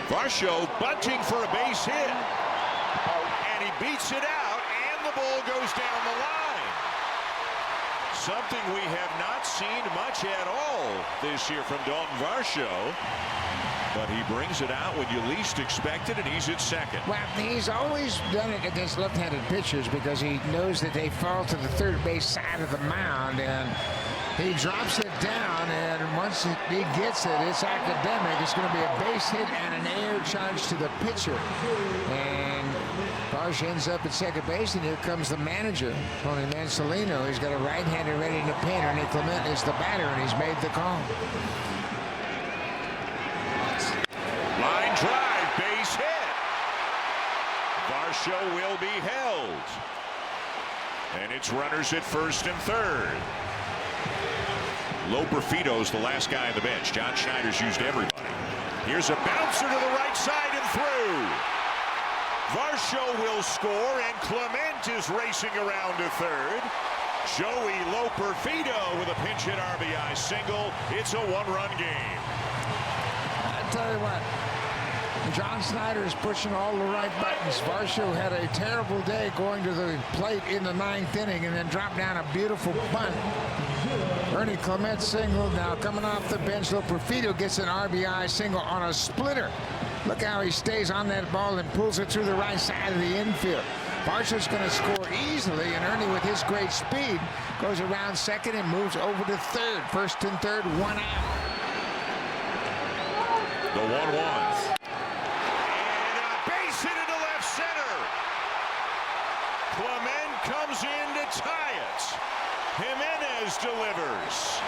Varsho bunting for a base hit. And he beats it out, and the ball goes down the line. Something we have not seen much at all this year from Dalton Varsho. But he brings it out when you least expect it, and he's at second. Well, he's always done it against left-handed pitchers because he knows that they fall to the third base side of the mound, and he drops it down, and once he gets it, it's academic. It's going to be a base hit and an air charge to the pitcher. And Varsho ends up at second base, and here comes the manager, Tony Mansolino. He's got a right-hander ready to pin. Ernie Clement is the batter, and he's made the call. Line drive, base hit. Varsho will be held. And it's runners at first and third. Loperfido's the last guy on the bench. John Schneider's used everybody. Here's a bouncer to the right side and through. Varsho will score, and Clement is racing around to third. Joey Loperfido with a pinch hit RBI single. It's a one-run game. I tell you what, John Schneider is pushing all the right buttons. Varsho had a terrible day going to the plate in the ninth inning and then dropped down a beautiful bunt. Ernie Clement single. Now coming off the bench, Loperfido gets an RBI single on a splitter. Look how he stays on that ball and pulls it through the right side of the infield. Varsho's going to score easily, and Ernie, with his great speed, goes around second and moves over to third. First and third, one out. The 1-1. And a base hit into left center. Clement comes in to tie it. Jimenez delivers.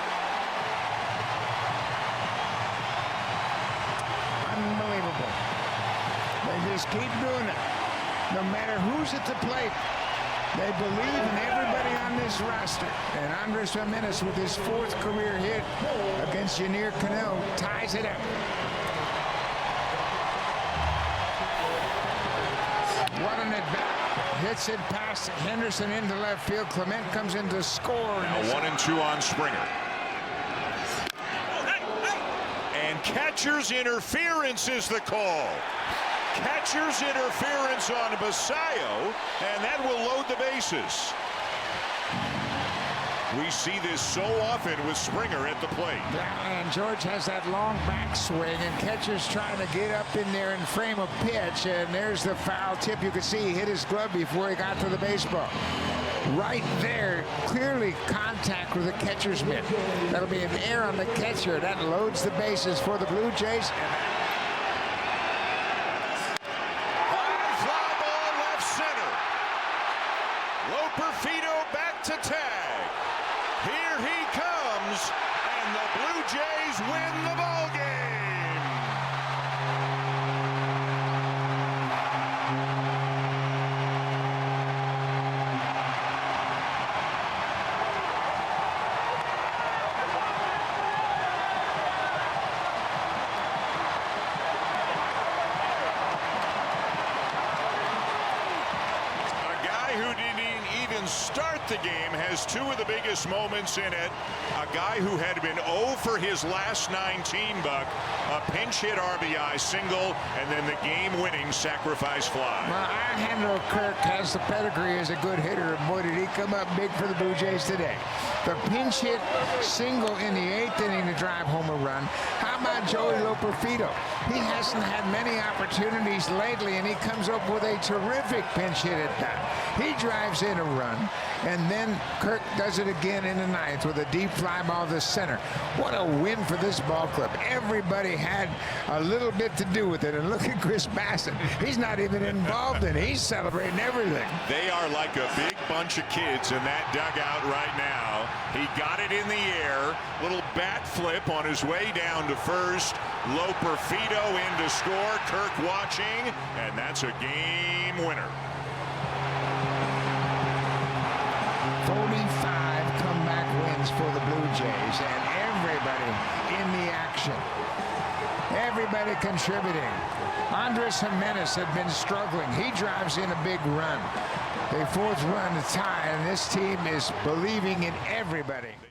Unbelievable. They just keep doing it. No matter who's at the plate, they believe in everybody on this roster. And Andres Jimenez, with his fourth career hit against Ynier Cano, ties it up. What an at-bat. Hits it past Henderson into left field. Clement comes in to score. Now 1-2 on Springer. And catcher's interference is the call. Catcher's interference on Basayo, and that will load the bases. We see this so often with Springer at the plate. Yeah, and George has that long backswing, and catcher's trying to get up in there and frame a pitch, and there's the foul tip. You could see he hit his glove before he got to the baseball. Right there, clearly contact with the catcher's mitt. That'll be an error on the catcher. That loads the bases for the Blue Jays. Fly ball left center. Loperfido back to tag. Here he comes, and the Blue Jays win the ball game. A guy who didn't even start the game has two of the biggest moments in it. A guy who had been 0 for his last 19, Buck. A pinch hit RBI single, and then the game-winning sacrifice fly. Well, Alejandro Kirk has the pedigree as a good hitter, and boy, did he come up big for the Blue Jays today. The pinch hit single in the 8th inning to drive home a run. How about Joey Loperfido? He hasn't had many opportunities lately, and he comes up with a terrific pinch hit at that. He drives in a run, and then Kirk does it again in the 9th with a deep fly ball to center. What a win for this ball club. Everybody had a little bit to do with it, and look at Chris Bassett. He's not even involved in it. He's celebrating everything. They are like a big bunch of kids in that dugout right now. He got it in the air. Little bat flip on his way down to first. Loperfido in to score. Kirk watching, and that's a game winner. 45 comeback wins for the Blue Jays, and everybody in the action. Everybody contributing. Andres Jimenez had been struggling. He drives in a big run. A 4th run to tie, and this team is believing in everybody.